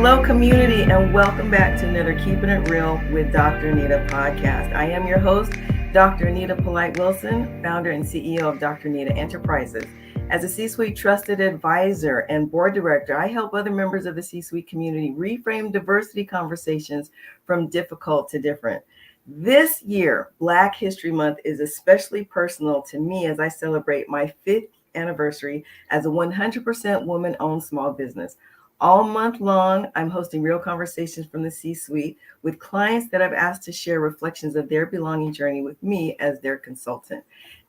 Hello, community, and welcome back to another Keeping It Real with Dr. Anita podcast. I am your host, Dr. Anita Polite Wilson, founder and CEO of Dr. Anita Enterprises. As a C-suite trusted advisor and board director, I help other members of the C-suite community reframe diversity conversations from difficult to different. This year, Black History Month is especially personal to me as I celebrate my 5th anniversary as a 100% woman-owned small business. All month long, I'm hosting real conversations from the C-suite with clients that I've asked to share reflections of their belonging journey with me as their consultant.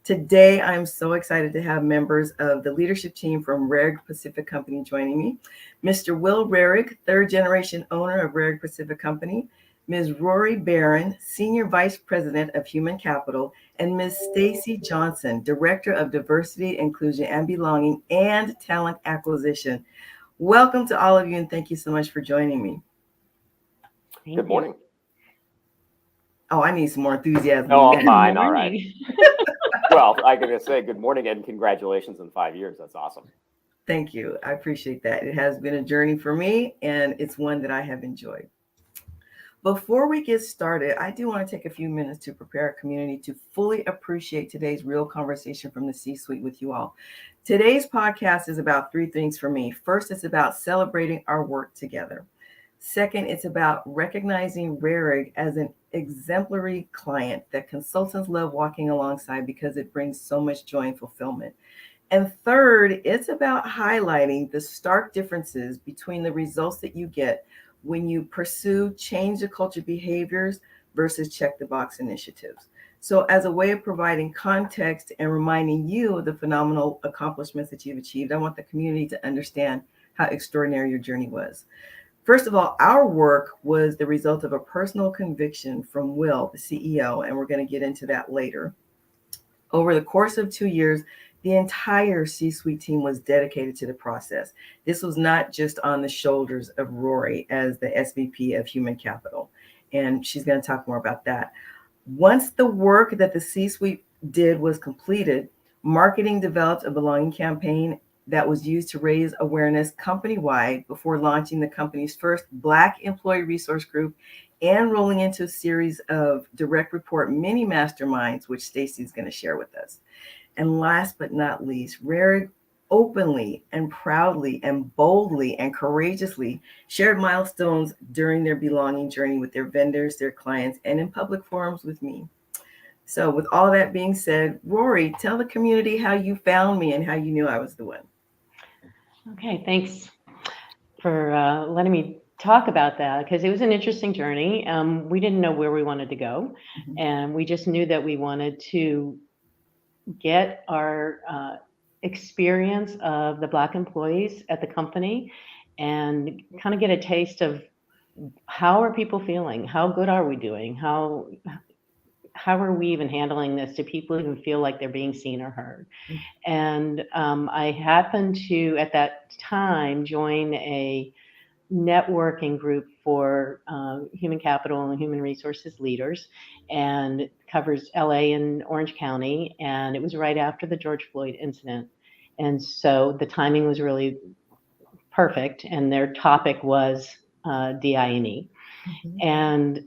Today, I'm so excited to have members of the leadership team from Rehrig Pacific Company joining me. Mr. Will Rehrig, third generation owner of Rehrig Pacific Company, Ms. Rori Barron, Senior Vice President of Human Capital, and Ms. Stacey Johnson, Director of Diversity, Inclusion, and Belonging and Talent Acquisition. Welcome to all of you, and thank you so much for joining me. Good morning. Oh, I need some more enthusiasm. Oh, I'm fine. All right. Well, I'm going to say good morning and congratulations on 5 years. That's awesome. Thank you. I appreciate that. It has been a journey for me, and it's one that I have enjoyed. Before we get started, I do want to take a few minutes to prepare our community to fully appreciate today's real conversation from the C-suite with you all. Today's podcast is about 3 things for me. First, it's about celebrating our work together. Second, it's about recognizing Rehrig as an exemplary client that consultants love walking alongside because it brings so much joy and fulfillment. And third, it's about highlighting the stark differences between the results that you get when you pursue change the culture behaviors versus check the box initiatives. So as a way of providing context and reminding you of the phenomenal accomplishments that you've achieved, I want the community to understand how extraordinary your journey was. First of all, our work was the result of a personal conviction from Will, the CEO, and we're going to get into that later. Over the course of 2 years, the entire C-suite team was dedicated to the process. This was not just on the shoulders of Rori as the SVP of Human Capital, and she's going to talk more about that. Once the work that the C-suite did was completed, marketing developed a belonging campaign that was used to raise awareness company-wide before launching the company's first Black employee resource group and rolling into a series of direct report mini masterminds, which Stacey is going to share with us. And last but not least, Rehrig openly and proudly and boldly and courageously shared milestones during their belonging journey with their vendors, their clients, and in public forums with me. So with all that being said, Rori, tell the community how you found me and how you knew I was the one. Okay, thanks for letting me talk about that, because it was an interesting journey. We didn't know where we wanted to go, and we just knew that we wanted to get our experience of the Black employees at the company and kind of get a taste of how are people feeling? How good are we doing? How are we even handling this? Do people even feel like they're being seen or heard? And I happened to, at that time, join a networking group for human capital and human resources leaders, and it covers LA and Orange County, and it was right after the George Floyd incident. And so the timing was really perfect, and their topic was DI&E. And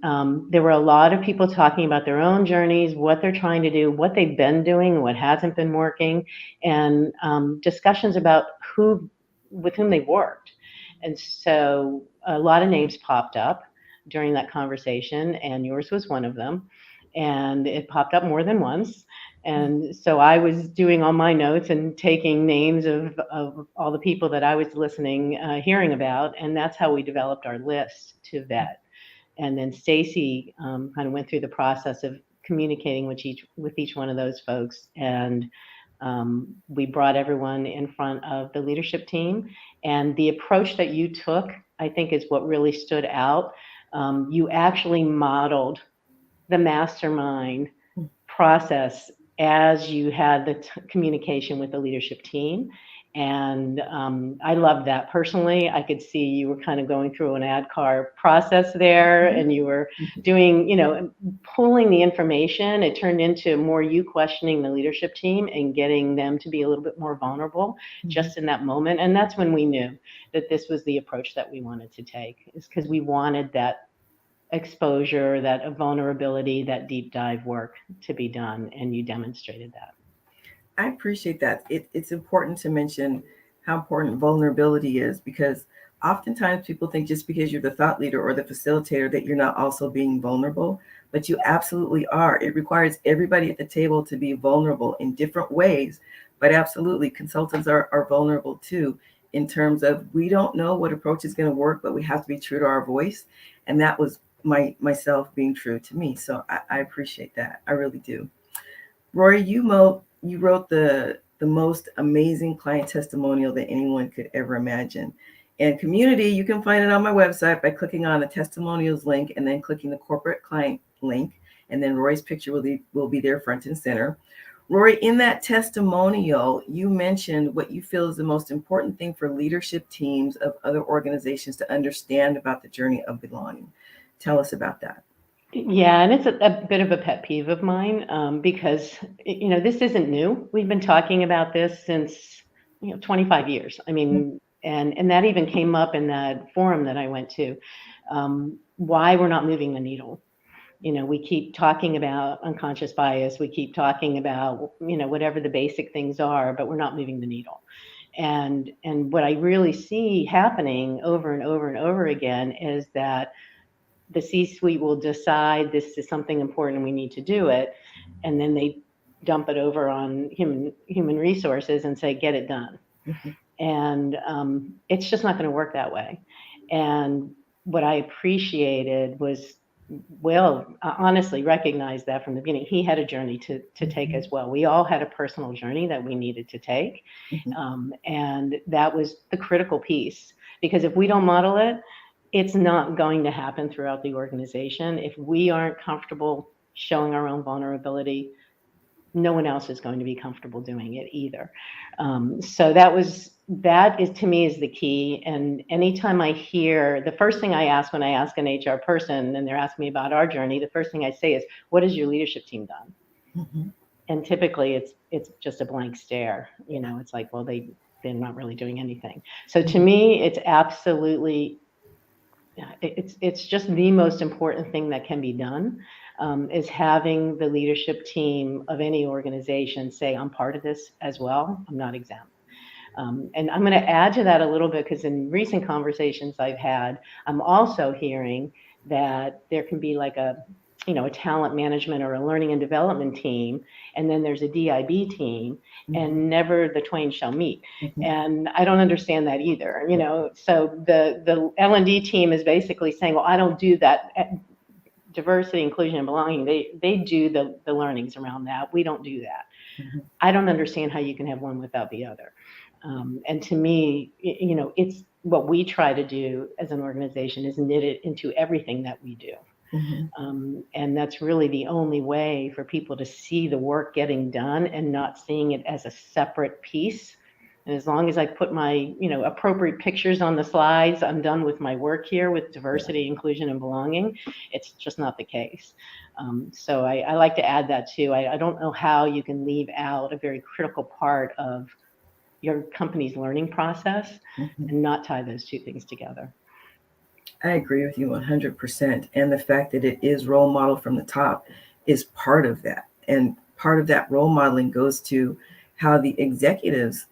there were a lot of people talking about their own journeys, what they're trying to do, what they've been doing, what hasn't been working, and discussions about with whom they've worked. And so a lot of names popped up during that conversation, and yours was one of them. And it popped up more than once. And so I was doing all my notes and taking names of all the people that I was listening, hearing about. And that's how we developed our list to vet. And then Stacey kind of went through the process of communicating with each one of those folks. And we brought everyone in front of the leadership team. And the approach that you took, I think, is what really stood out. You actually modeled the mastermind process as you had the communication with the leadership team. And I love that personally. I could see you were kind of going through an ADKAR process there, and you were doing, pulling the information. It turned into more you questioning the leadership team and getting them to be a little bit more vulnerable just in that moment. And that's when we knew that this was the approach that we wanted to take, is because we wanted that exposure, that vulnerability, that deep dive work to be done. And you demonstrated that. I appreciate that. It's important to mention how important vulnerability is, because oftentimes people think just because you're the thought leader or the facilitator that you're not also being vulnerable, but you absolutely are. It requires everybody at the table to be vulnerable in different ways, but absolutely consultants are vulnerable too, in terms of we don't know what approach is going to work, but we have to be true to our voice. And that was myself being true to me. So I appreciate that. I really do. Rori, you wrote the most amazing client testimonial that anyone could ever imagine. And community, you can find it on my website by clicking on the testimonials link and then clicking the corporate client link. And then Rori's picture will be there front and center. Rori, in that testimonial, you mentioned what you feel is the most important thing for leadership teams of other organizations to understand about the journey of belonging. Tell us about that. Yeah, and it's a bit of a pet peeve of mine, because, this isn't new. We've been talking about this since, 25 years. I mean, and that even came up in that forum that I went to, why we're not moving the needle. We keep talking about unconscious bias. We keep talking about, whatever the basic things are, but we're not moving the needle. And what I really see happening over and over and over again is that the C-suite will decide this is something important and we need to do it, and then they dump it over on human resources and say, get it done. And it's just not going to work that way. And what I appreciated was, honestly recognized that from the beginning. He had a journey to take as well. We all had a personal journey that we needed to take. And that was the critical piece, because if we don't model it, it's not going to happen throughout the organization. If we aren't comfortable showing our own vulnerability, no one else is going to be comfortable doing it either. So that is to me is the key. And anytime I hear, the first thing I ask when I ask an HR person and they're asking me about our journey, the first thing I say is, what has your leadership team done? And typically it's just a blank stare. It's like, well, they're not really doing anything. So to me, it's absolutely, it's just the most important thing that can be done, is having the leadership team of any organization say, I'm part of this as well. I'm not exempt. And I'm going to add to that a little bit, because in recent conversations I've had, I'm also hearing that there can be like a talent management or a learning and development team, and then there's a DIB team, and never the twain shall meet. And I don't understand that either. So the L&D team is basically saying, well, I don't do that. Diversity, inclusion, and belonging, they do the learnings around that. We don't do that. I don't understand how you can have one without the other. And to me, it's what we try to do as an organization is knit it into everything that we do. And that's really the only way for people to see the work getting done and not seeing it as a separate piece. And as long as I put my, appropriate pictures on the slides, I'm done with my work here with diversity, inclusion, and belonging. It's just not the case. So I like to add that too. I don't know how you can leave out a very critical part of your company's learning process and not tie those two things together. I agree with you 100%. And the fact that it is role model from the top is part of that. And part of that role modeling goes to how the executives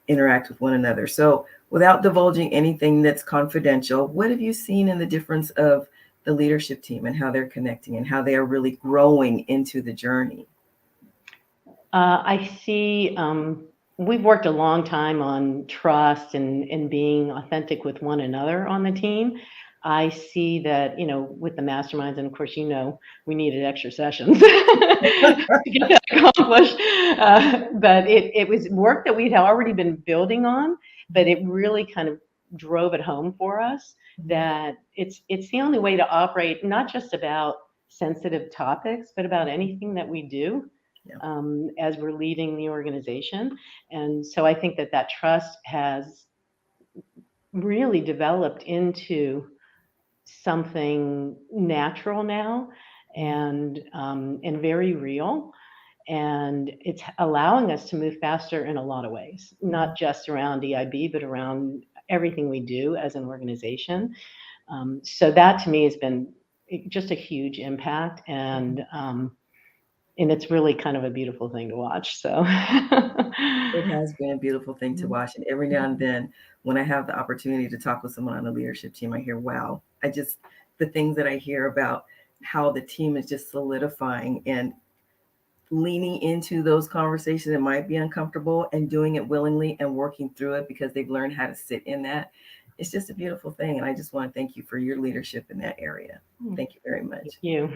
interact with one another. So without divulging anything that's confidential, what have you seen in the difference of the leadership team and how they're connecting and how they are really growing into the journey? I see, we've worked a long time on trust and being authentic with one another on the team. I see that, with the masterminds, and of course, we needed extra sessions to get that accomplished. But it was work that we'd already been building on, but it really kind of drove it home for us that it's the only way to operate, not just about sensitive topics, but about anything that we do. as we're leading the organization. And so I think that trust has really developed into something natural now and very real. And it's allowing us to move faster in a lot of ways, not just around EIB, but around everything we do as an organization. So that to me has been just a huge impact, and it's really kind of a beautiful thing to watch. So it has been a beautiful thing to watch. And every now and then, when I have the opportunity to talk with someone on the leadership team, I hear, wow, the things that I hear about how the team is just solidifying and leaning into those conversations that might be uncomfortable and doing it willingly and working through it because they've learned how to sit in that. It's just a beautiful thing. And I just want to thank you for your leadership in that area. Thank you very much. Thank you.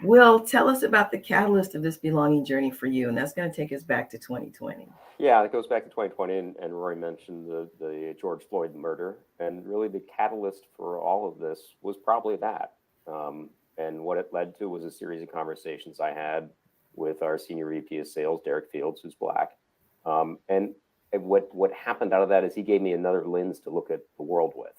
Will, tell us about the catalyst of this belonging journey for you. And that's going to take us back to 2020. Yeah, it goes back to 2020, and Rory mentioned the George Floyd murder. And really the catalyst for all of this was probably that. And what it led to was a series of conversations I had with our senior VP of sales, Derek Fields, who's Black. And what happened out of that is he gave me another lens to look at the world with.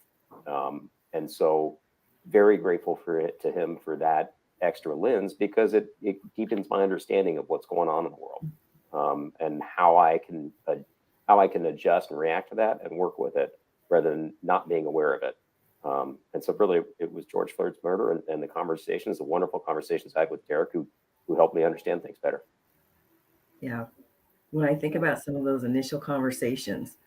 And so very grateful to him for that extra lens, because it deepens my understanding of what's going on in the world, and how I can adjust and react to that and work with it rather than not being aware of it. And so really it was George Floyd's murder and the conversations, the wonderful conversations I had with Derek, who helped me understand things better. Yeah. When I think about some of those initial conversations,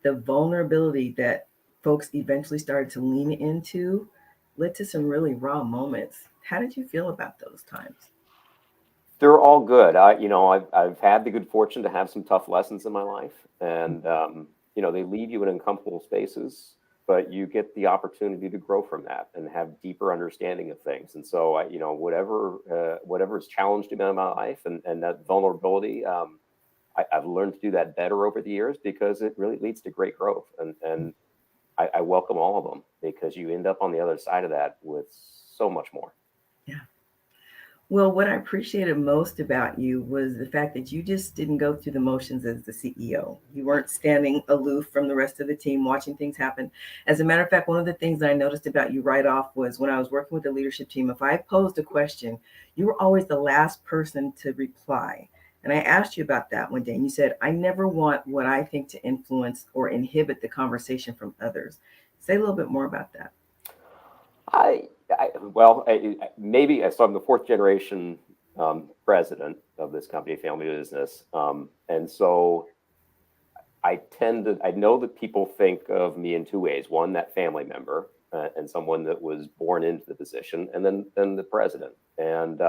the vulnerability that folks eventually started to lean into led to some really raw moments. How did you feel about those times? They're all good. I've had the good fortune to have some tough lessons in my life, and they leave you in uncomfortable spaces, but you get the opportunity to grow from that and have deeper understanding of things. And so, whatever's challenged me in my life and that vulnerability, I've learned to do that better over the years, because it really leads to great growth. And I welcome all of them, because you end up on the other side of that with so much more. Yeah. Well, what I appreciated most about you was the fact that you just didn't go through the motions as the CEO. You weren't standing aloof from the rest of the team watching things happen. As a matter of fact, one of the things that I noticed about you right off was when I was working with the leadership team, if I posed a question, you were always the last person to reply. And I asked you about that one day, and you said, I never want what I think to influence or inhibit the conversation from others. Say a little bit more about that. Maybe so I'm the fourth generation president of this company, family business. And so I know that people think of me in two ways. One, that family member, and someone that was born into the position, and then the president. And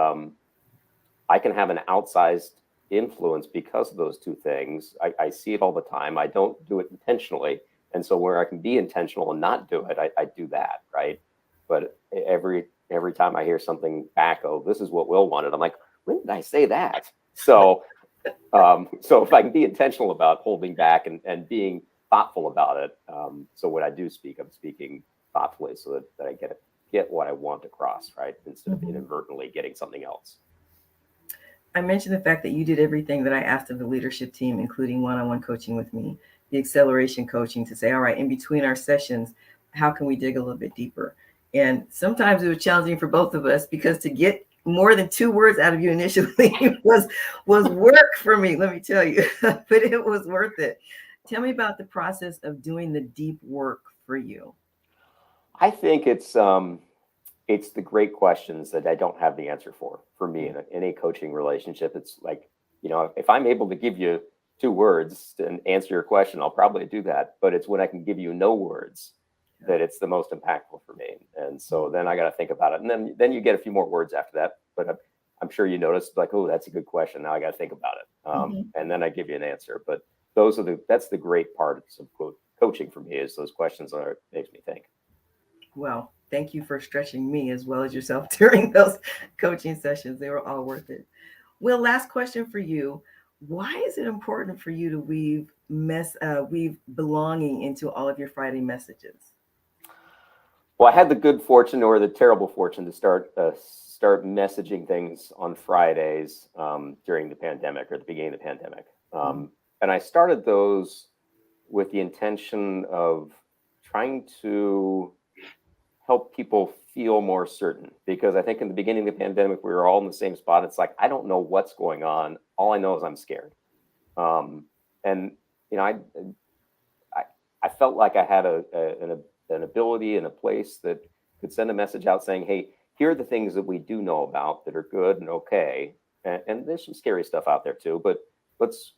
I can have an outsized influence because of those two things. I see it all the time. I don't do it intentionally. And so where I can be intentional and not do it, I do that, right? But every time I hear something back, oh, this is what Will wanted, I'm like, when did I say that? So if I can be intentional about holding back and being thoughtful about it, so when I do speak, I'm speaking thoughtfully so that I get what I want across, right? Instead of inadvertently getting something else. I mentioned the fact that you did everything that I asked of the leadership team, including one-on-one coaching with me, the acceleration coaching, to say, all right, in between our sessions, how can we dig a little bit deeper? And sometimes it was challenging for both of us, because to get more than 2 words out of you initially was work for me, let me tell you, but it was worth it. Tell me about the process of doing the deep work for you. I think it's the great questions that I don't have the answer for me in any coaching relationship. It's like, if I'm able to give you 2 words to answer your question, I'll probably do that. But it's when I can give you no words that it's the most impactful for me. And so then I got to think about it. And then you get a few more words after that. But I'm sure you noticed, like, oh, that's a good question. Now I got to think about it. And then I give you an answer. But that's the great part of coaching for me, is those questions that makes me think. Well, thank you for stretching me as well as yourself during those coaching sessions. They were all worth it. Will, last question for you. Why is it important for you to weave belonging into all of your Friday messages? Well, I had the good fortune or the terrible fortune to start start messaging things on Fridays during the pandemic or the beginning of the pandemic. And I started those with the intention of trying to help people feel more certain. Because I think in the beginning of the pandemic, we were all in the same spot. It's like, I don't know what's going on. All I know is I'm scared. And, you know, I felt like I had an ability and a place that could send a message out saying, hey, here are the things that we do know about that are good and okay. And there's some scary stuff out there too, but let's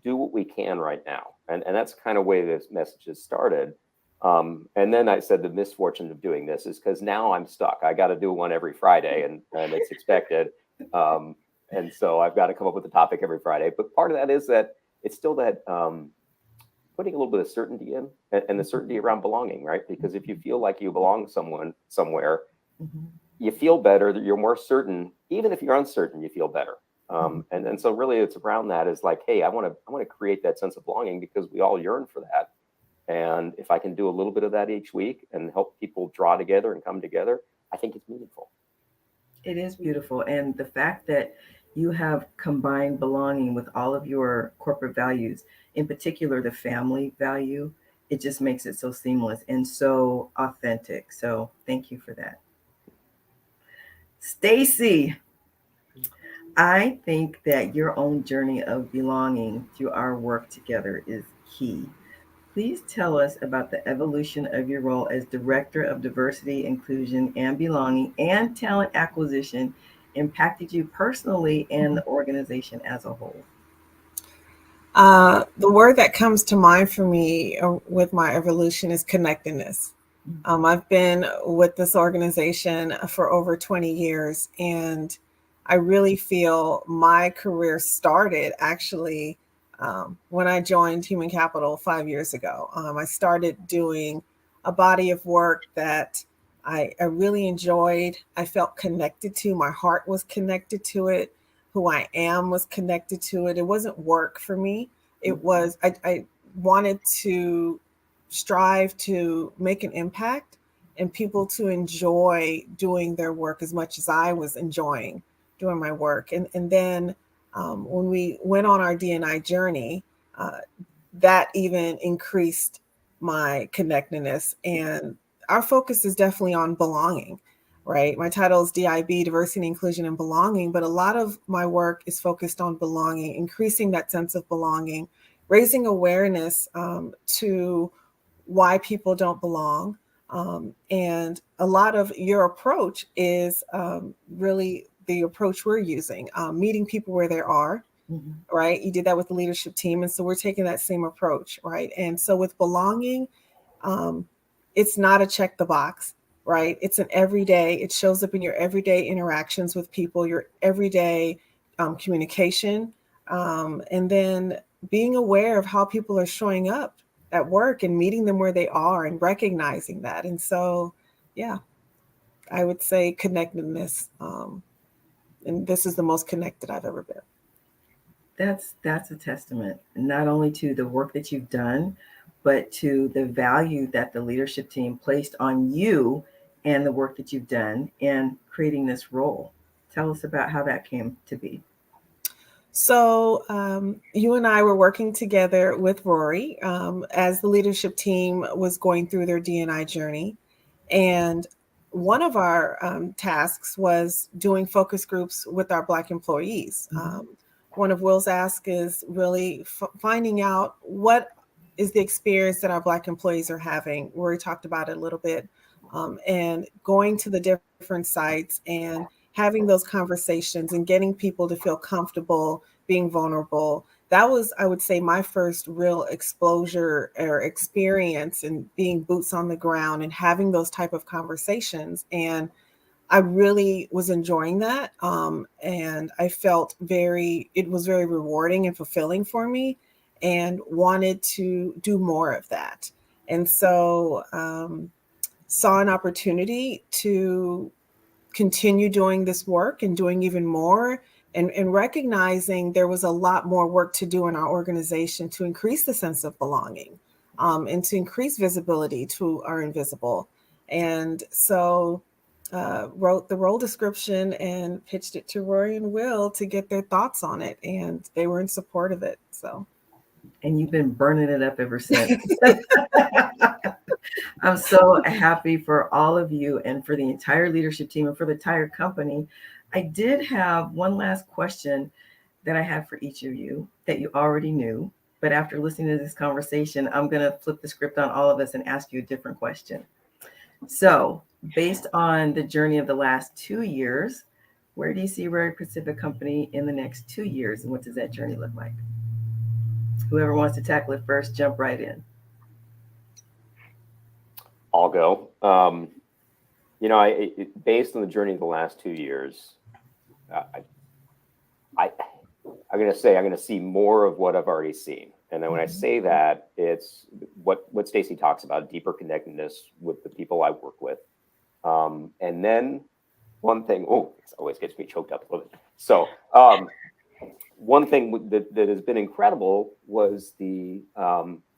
do what we can right now. And that's kind of way this message has started. And then I said the misfortune of doing this is because now I'm stuck. I got to do one every Friday and it's expected. And so I've got to come up with a topic every Friday. But part of that is that it's still that putting a little bit of certainty in and the certainty around belonging, right? Because if you feel like you belong somewhere, you feel better, that you're more certain. Even if you're uncertain, you feel better. And so really it's around that is like, hey, I want to create that sense of belonging because we all yearn for that. And if I can do a little bit of that each week and help people draw together and come together, I think it's meaningful. It is beautiful. And the fact that you have combined belonging with all of your corporate values, in particular, the family value, it just makes it so seamless and so authentic. So thank you for that. Stacey, I think that your own journey of belonging through our work together is key. Please tell us about the evolution of your role as Director of Diversity, Inclusion, and Belonging and Talent Acquisition impacted you personally and the organization as a whole. The word that comes to mind for me with my evolution is connectedness. I've been with this organization for over 20 years, and I really feel my career started actually when I joined Human Capital 5 years ago. I started doing a body of work that I really enjoyed. I felt connected to. My heart was connected to it. Who I am was connected to it. It wasn't work for me. It was, I wanted to strive to make an impact and people to enjoy doing their work as much as I was enjoying doing my work. And then when we went on our D&I journey, that even increased my connectedness. And our focus is definitely on belonging, right? My title is DIB, Diversity, Inclusion, and Belonging, but a lot of my work is focused on belonging, increasing that sense of belonging, raising awareness to why people don't belong. And a lot of your approach is really the approach we're using, meeting people where they are, right? You did that with the leadership team. And so we're taking that same approach, right? And so with belonging, it's not a check the box, right? It's an everyday, it shows up in your everyday interactions with people, your everyday communication, and then being aware of how people are showing up at work and meeting them where they are and recognizing that. And so, yeah, I would say connectedness. And this is the most connected I've ever been. That's a testament, not only to the work that you've done, but to the value that the leadership team placed on you and the work that you've done in creating this role. Tell us about how that came to be. So you and I were working together with Rori as the leadership team was going through their D&I journey. And one of our tasks was doing focus groups with our Black employees. One of Will's asks is really finding out what is the experience that our Black employees are having. Rori talked about it a little bit, and going to the different sites and having those conversations and getting people to feel comfortable being vulnerable. That was, I would say, my first real exposure or experience in being boots on the ground and having those type of conversations. And I really was enjoying that. And I felt it was very rewarding and fulfilling for me and wanted to do more of that. And so saw an opportunity to continue doing this work and doing even more and recognizing there was a lot more work to do in our organization to increase the sense of belonging and to increase visibility to our invisible. And so wrote the role description and pitched it to Rory and Will to get their thoughts on it, and they were in support of it. So, and you've been burning it up ever since. I'm so happy for all of you and for the entire leadership team and for the entire company. I did have one last question that I had for each of you that you already knew. But after listening to this conversation, I'm going to flip the script on all of us and ask you a different question. So, based on the journey of the last 2 years, where do you see Rehrig Pacific Company in the next 2 years? And what does that journey look like? Whoever wants to tackle it first, jump right in. I'll go. Based on the journey of the last 2 years, I'm going to see more of what I've already seen. And then when I say that, it's what Stacey talks about, deeper connectedness with the people I work with. And then one thing, it always gets me choked up a little bit. So one thing that has been incredible was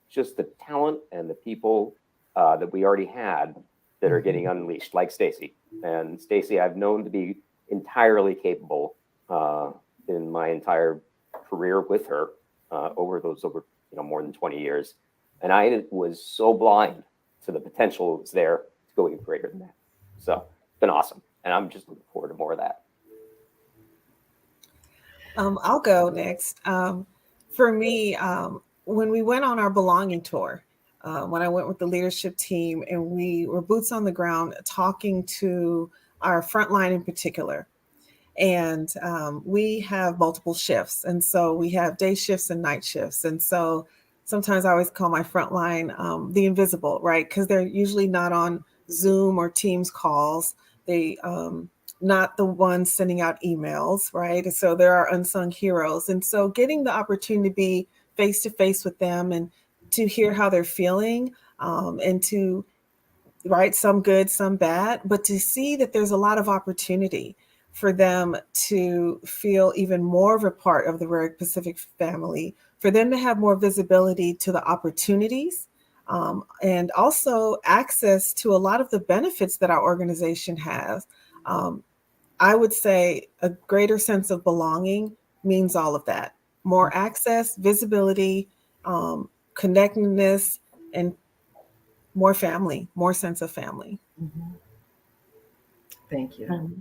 just the talent and the people that we already had that are getting unleashed, like Stacey. And Stacey, I've known to be entirely capable in my entire career with her over more than 20 years. And I was so blind to the potential that's there to go even greater than that. So it's been awesome. And I'm just looking forward to more of that. I'll go next. For me, when we went on our belonging tour, when I went with the leadership team and we were boots on the ground talking to our frontline in particular, and we have multiple shifts. And so we have day shifts and night shifts. And so sometimes I always call my frontline the invisible, right? Because they're usually not on Zoom or Teams calls. They not the ones sending out emails, right? So there are unsung heroes. And so getting the opportunity to be face to face with them and to hear how they're feeling and to, right, some good, some bad, but to see that there's a lot of opportunity for them to feel even more of a part of the Rehrig Pacific family, for them to have more visibility to the opportunities and also access to a lot of the benefits that our organization has. I would say a greater sense of belonging means all of that. More access, visibility, connectedness, and more family, more sense of family. Mm-hmm. Thank you.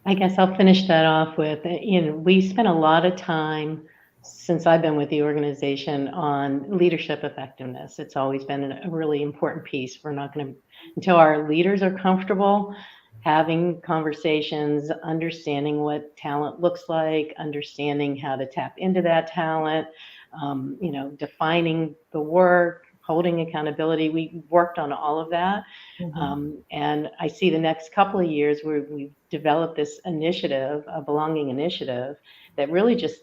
I guess I'll finish that off with, we spent a lot of time since I've been with the organization on leadership effectiveness. It's always been a really important piece. We're not going to, until our leaders are comfortable having conversations, understanding what talent looks like, understanding how to tap into that talent, defining the work, holding accountability. We worked on all of that. Mm-hmm. And I see the next couple of years where we've developed this initiative, a belonging initiative, that really just,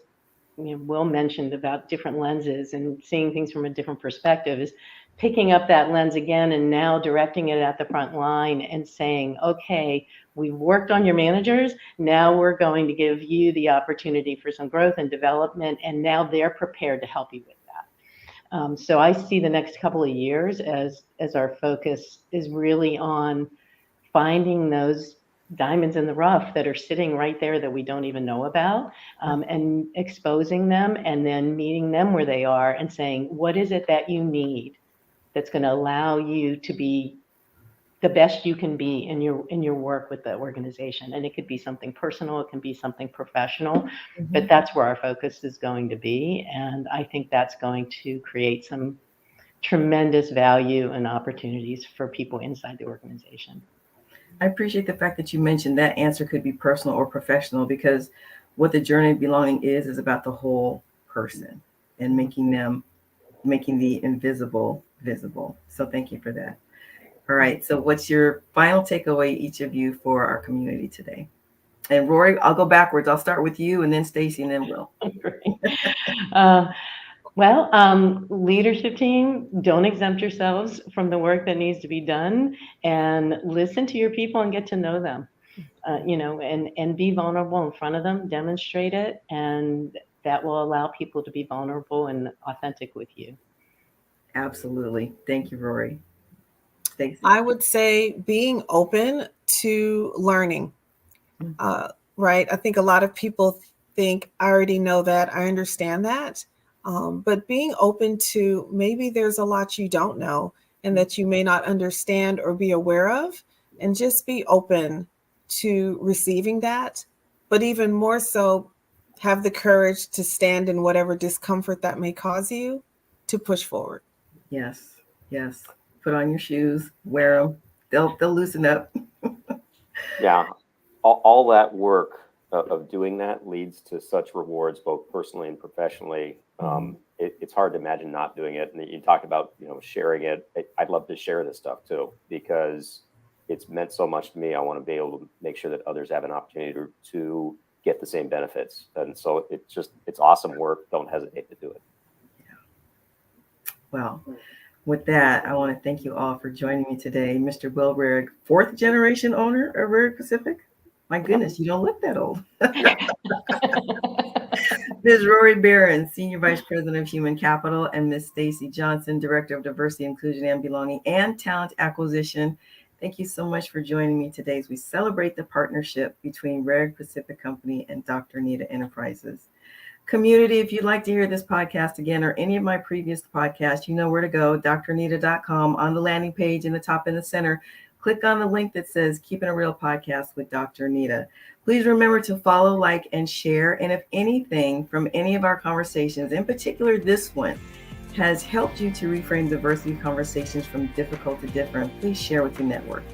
Will mentioned about different lenses and seeing things from a different perspective, is picking up that lens again and now directing it at the front line and saying, okay, we worked on your managers. Now we're going to give you the opportunity for some growth and development. And now they're prepared to help you with that. So I see the next couple of years as our focus is really on finding those diamonds in the rough that are sitting right there that we don't even know about, and exposing them and then meeting them where they are and saying, what is it that you need that's going to allow you to be the best you can be in your work with the organization? And it could be something personal, it can be something professional, but that's where our focus is going to be. And I think that's going to create some tremendous value and opportunities for people inside the organization. I appreciate the fact that you mentioned that answer could be personal or professional, because what the journey of belonging is about the whole person and making the invisible visible. So thank you for that. All right. So what's your final takeaway, each of you, for our community today? And Rori, I'll go backwards. I'll start with you and then Stacey and then Will. Leadership team, don't exempt yourselves from the work that needs to be done, and listen to your people and get to know them, and be vulnerable in front of them, demonstrate it, and that will allow people to be vulnerable and authentic with you. Absolutely. Thank you, Rori. Stacey? I would say being open to learning. Right? I think a lot of people think, I already know that, I understand that. But being open to maybe there's a lot you don't know and that you may not understand or be aware of, and just be open to receiving that. But even more so, have the courage to stand in whatever discomfort that may cause you to push forward. Yes. Yes. Put on your shoes, wear them. They'll loosen up. Yeah. All that work of doing that leads to such rewards, both personally and professionally. It's hard to imagine not doing it. And you talk about, sharing it. I'd love to share this stuff too, because it's meant so much to me. I want to be able to make sure that others have an opportunity to get the same benefits. And so it's awesome work. Don't hesitate to do it. Yeah. Well, with that, I want to thank you all for joining me today. Mr. Will Rehrig, 4th generation owner of Rehrig Pacific. My goodness, you don't look that old. Ms. Rori Barron, Senior Vice President of Human Capital, and Ms. Stacey Johnson, Director of Diversity, Inclusion, and Belonging and Talent Acquisition. Thank you so much for joining me today as we celebrate the partnership between Rehrig Pacific Company and Dr. Anita Enterprises. Community, if you'd like to hear this podcast again or any of my previous podcasts, you know where to go, dranita.com. On the landing page in the top in the center, click on the link that says Keeping It Real Podcast with Dr. Anita. Please remember to follow, like, and share. And if anything from any of our conversations, in particular this one, has helped you to reframe diversity conversations from difficult to different, please share with your network.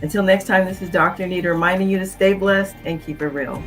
Until next time, this is Dr. Anita reminding you to stay blessed and keep it real.